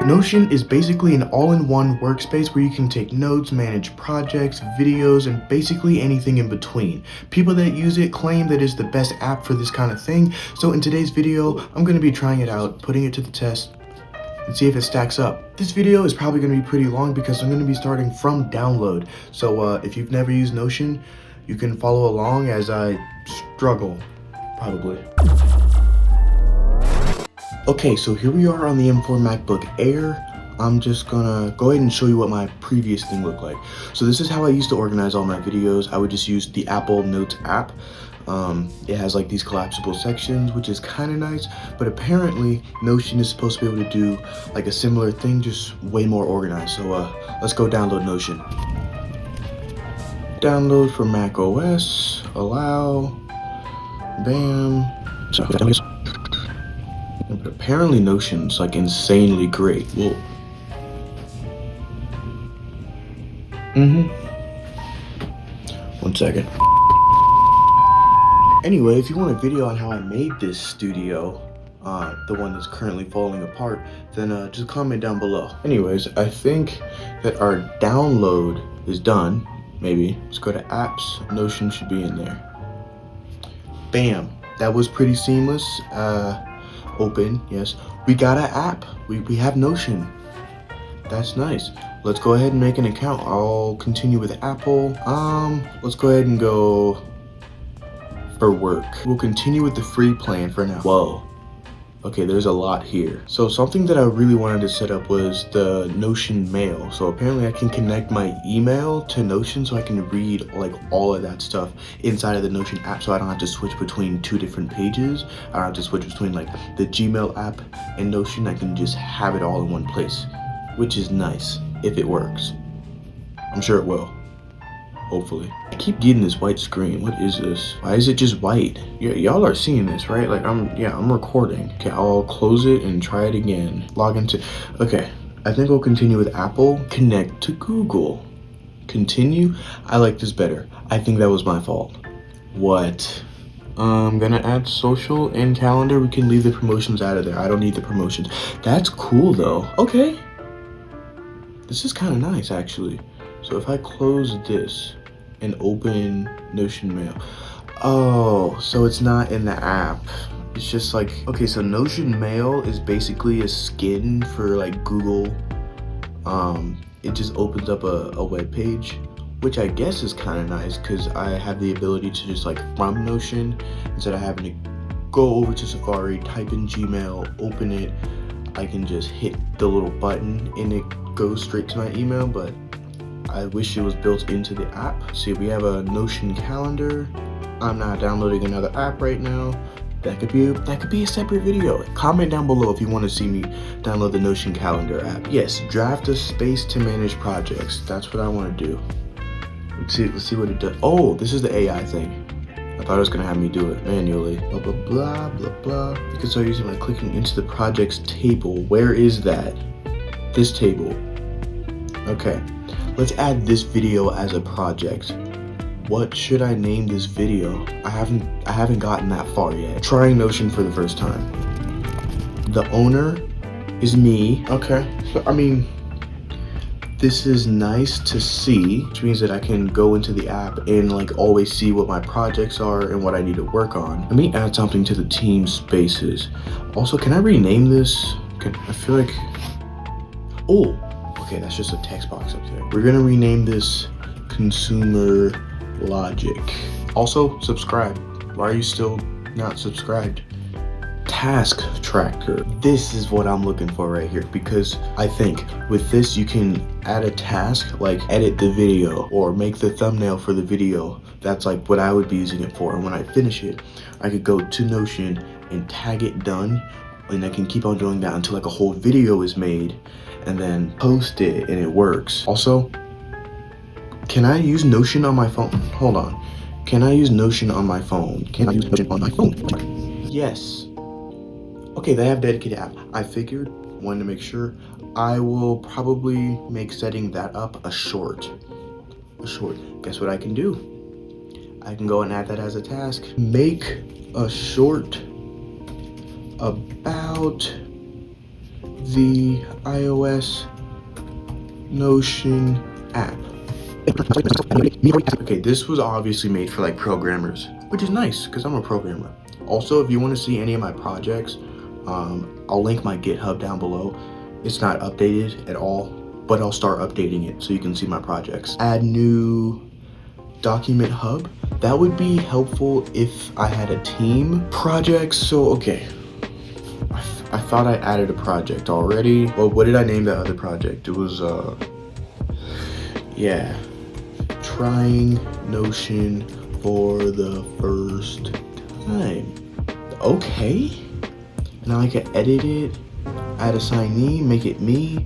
Notion is basically an all-in-one workspace where you can take notes, manage projects, videos, and basically anything in between. People that use it claim that it's the best app for this kind of thing, so in today's video, I'm going to be trying it out, putting it to the test, and see if it stacks up. This video is probably going to be pretty long because I'm going to be starting from download, so if you've never used Notion, you can follow along as I struggle, probably. Okay, so here we are on the M4 MacBook Air. I'm just gonna go ahead and show you what my previous thing looked like. So this is how I used to organize all my videos. I would just use the Apple Notes app. It has like these collapsible sections, which is kind of nice, but apparently Notion is supposed to be able to do like a similar thing, just way more organized. So let's go download Notion. Download for Mac OS, allow, bam. But apparently Notion's like insanely great. Whoa. One second. Anyway, if you want a video on how I made this studio, the one that's currently falling apart, then just comment down below. Anyways, I think that our download is done. Maybe. Let's go to apps. Notion should be in there. Bam. That was pretty seamless. Open, yes. We got an app. We have Notion. That's nice. Let's go ahead and make an account. I'll continue with Apple. Let's go ahead and go for work. We'll continue with the free plan for now. Whoa. Okay, there's a lot here. So something that I really wanted to set up was the Notion Mail. So apparently I can connect my email to Notion so I can read like all of that stuff inside of the Notion app, so I don't have to switch between two different pages. I don't have to switch between like the Gmail app and Notion. I can just have it all in one place, which is nice if it works. I'm sure it will. Hopefully. I keep getting this white screen. What is this? Why is it just white? Y'all are seeing this, right? Like I'm recording. Okay, I'll close it and try it again. Log into, okay. I think we'll continue with Apple. Connect to Google. Continue. I like this better. I think that was my fault. What? I'm gonna add social and calendar. We can leave the promotions out of there. I don't need the promotions. That's cool though. Okay. This is kind of nice actually. So if I close this and open Notion Mail, oh, so it's not in the app. It's just like, okay, so Notion Mail is basically a skin for like Google. It just opens up a web page, which I guess is kind of nice because I have the ability to just like from Notion, instead of having to go over to Safari, type in Gmail, open it, I can just hit the little button and it goes straight to my email. But I wish it was built into the app. See, we have a Notion calendar. I'm not downloading another app right now. That could be a separate video. Comment down below if you want to see me download the Notion calendar app. Yes, draft a space to manage projects. That's what I want to do. Let's see what it does. Oh, this is the AI thing. I thought it was gonna have me do it manually. Blah blah blah blah blah. You can start using by clicking into the projects table. Where is that? This table. Okay. Let's add this video as a project. What should I name this video? I haven't gotten that far yet. Trying Notion for the first time. The owner is me. Okay, so I mean, this is nice to see, which means that I can go into the app and like always see what my projects are and what I need to work on. Let me add something to the team spaces. Also, can I rename this? I feel like, oh, okay, that's just a text box up there. We're gonna rename this Consumer Logic. Also, subscribe. Why are you still not subscribed? Task tracker. This is what I'm looking for right here, because I think with this you can add a task like edit the video or make the thumbnail for the video. That's like what I would be using it for. And when I finish it, I could go to Notion and tag it done, and I can keep on doing that until like a whole video is made, and then post it and it works. Also, can I use Notion on my phone? Hold on. Can I use Notion on my phone? Can I use Notion on my phone? Yes. Okay, they have dedicated app. I figured, wanted to make sure. I will probably make setting that up a short. Guess what I can do? I can go and add that as a task. Make a short about the iOS Notion app. Okay, this was obviously made for like programmers, which is nice because I'm a programmer. Also, if you want to see any of my projects, I'll link my GitHub down below. It's not updated at all, but I'll start updating it so you can see my projects. Add new document hub. That would be helpful if I had a team. Projects, so okay. I thought I added a project already. Well, what did I name that other project? It was, yeah. Trying Notion for the first time. Okay. Now I can edit it, add a signee, make it me,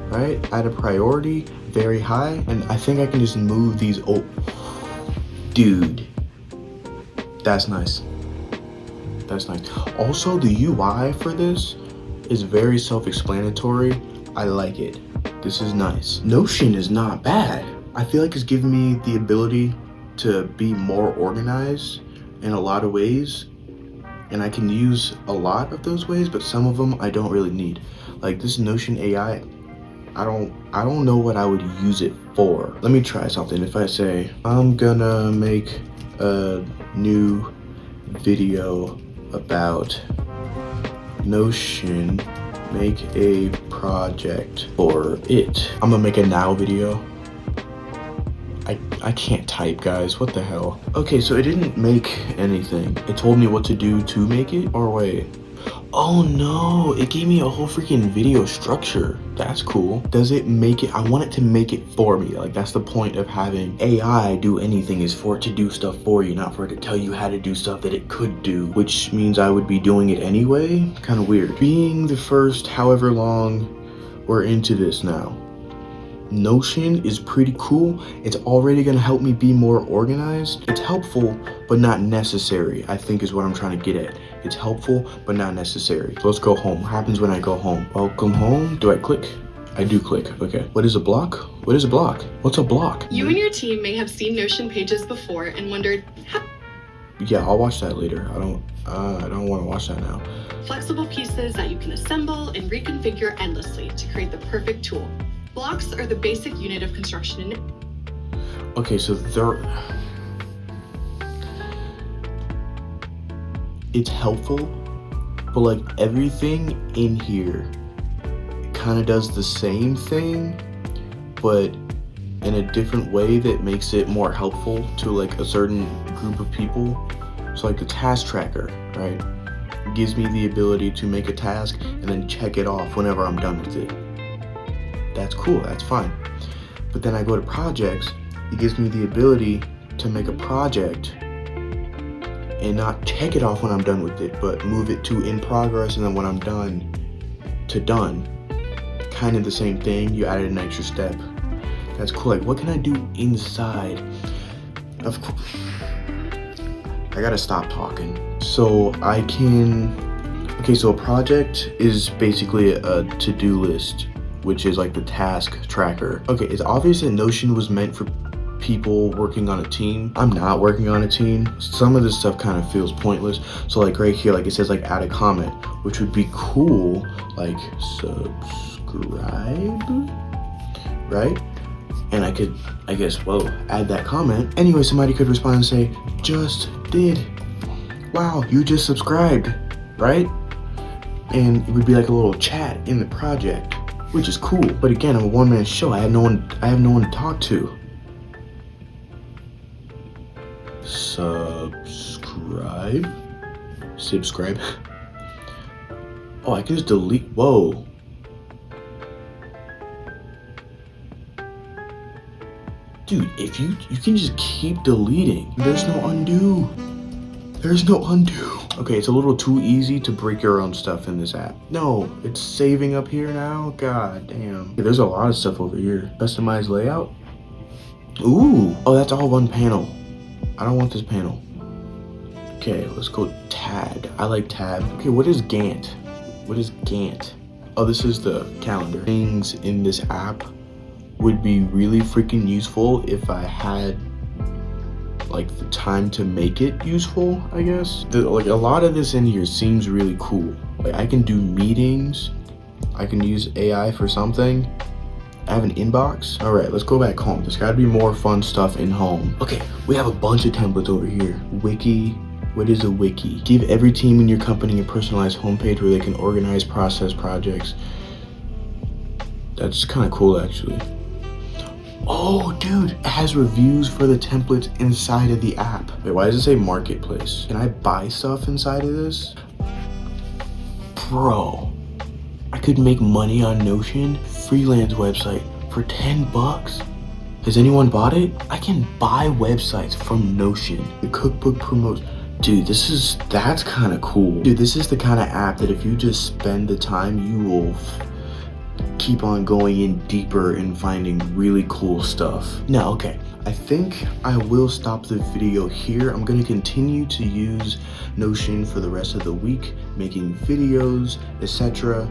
right? Add a priority, very high. And I think I can just move these, oh, dude. That's nice. That's nice. Also, the UI for this is very self-explanatory. I like it. This is nice. Notion is not bad. I feel like it's giving me the ability to be more organized in a lot of ways. And I can use a lot of those ways, but some of them I don't really need. Like this Notion AI, I don't know what I would use it for. Let me try something. If I say, I'm gonna make a new video about Notion, make a project for it. I'm gonna make a now video. I can't type, guys, what the hell? Okay, so it didn't make anything. It told me what to do to make it, or wait. Oh no, it gave me a whole freaking video structure. That's cool. Does it make it? I want it to make it for me. Like that's the point of having AI do anything, is for it to do stuff for you, not for it to tell you how to do stuff that it could do, which means I would be doing it anyway. Kind of weird. Being the first however long we're into this now. Notion is pretty cool. It's already gonna help me be more organized. It's helpful, but not necessary, I think is what I'm trying to get at. It's helpful, but not necessary. So let's go home. What happens when I go home? Welcome home. Do I click? I do click, okay. What is a block? What is a block? What's a block? You and your team may have seen Notion pages before and wondered, yeah, I'll watch that later. I don't want to watch that now. Flexible pieces that you can assemble and reconfigure endlessly to create the perfect tool. Blocks are the basic unit of construction. Okay, so it's helpful, but like everything in here kind of does the same thing, but in a different way that makes it more helpful to like a certain group of people. So like the task tracker, right? It gives me the ability to make a task and then check it off whenever I'm done with it. That's cool, that's fine. But then I go to projects, it gives me the ability to make a project and not check it off when I'm done with it, but move it to in progress, and then when I'm done, to done. Kind of the same thing, you added an extra step. That's cool. Like, what can I do inside? Of course, I gotta stop talking. So I can, okay, so a project is basically a to-do list, which is like the task tracker. Okay, it's obvious that Notion was meant for people working on a team. I'm not working on a team. Some of this stuff kind of feels pointless. So like right here, like it says like add a comment, which would be cool, like subscribe, right? And I could, I guess, whoa, add that comment. Anyway, somebody could respond and say, just did. Wow, you just subscribed, right? And it would be like a little chat in the project, which is cool. But again, I'm a one-man show. I have no one to talk to. Subscribe. Oh, I can just delete. Whoa. Dude, if you can just keep deleting. There's no undo. There's no undo. Okay, it's a little too easy to break your own stuff in this app. No, it's saving up here now. God damn. Okay, there's a lot of stuff over here. Customize layout. Ooh. Oh, that's all one panel. I don't want this panel. Okay, let's go tab. I like tab. Okay, what is Gantt? What is Gantt? Oh, this is the calendar. Things in this app would be really freaking useful if I had like the time to make it useful, I guess. Like a lot of this in here seems really cool. Like I can do meetings I can use AI for something. I have an inbox. All right, let's go back home. There's gotta be more fun stuff in home. Okay, we have a bunch of templates over here. Wiki, what is a wiki? Give every team in your company a personalized homepage where they can organize, process projects. That's kind of cool, actually. Oh, dude, it has reviews for the templates inside of the app. Wait, why does it say marketplace? Can I buy stuff inside of this? Bro, I could make money on Notion, freelance website, for 10 bucks. Has anyone bought it? I can buy websites from Notion. The cookbook promotes. Dude, that's kind of cool. Dude, this is the kind of app that if you just spend the time, you will keep on going in deeper and finding really cool stuff. Now, okay, I think I will stop the video here. I'm gonna continue to use Notion for the rest of the week, making videos, etc.,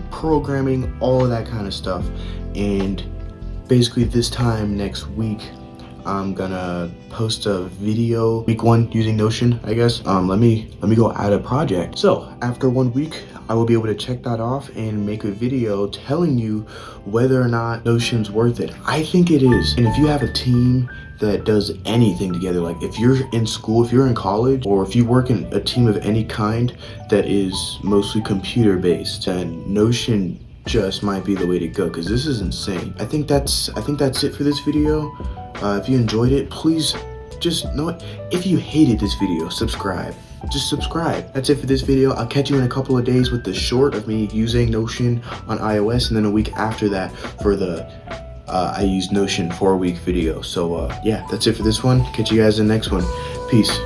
programming, all of that kind of stuff. And basically this time next week, I'm gonna post a video, week 1 using Notion, I guess. Let me go add a project. So after 1 week, I will be able to check that off and make a video telling you whether or not Notion's worth it. I think it is. And if you have a team that does anything together, like if you're in school, if you're in college, or if you work in a team of any kind that is mostly computer based, then Notion just might be the way to go, because this is insane. I think that's it for this video. If you enjoyed it, please just know it. If you hated this video, subscribe. Just subscribe. That's it for this video. I'll catch you in a couple of days with the short of me using Notion on iOS, and then a week after that for the I use Notion 4-week video. So yeah, that's it for this one. Catch you guys in the next one. Peace.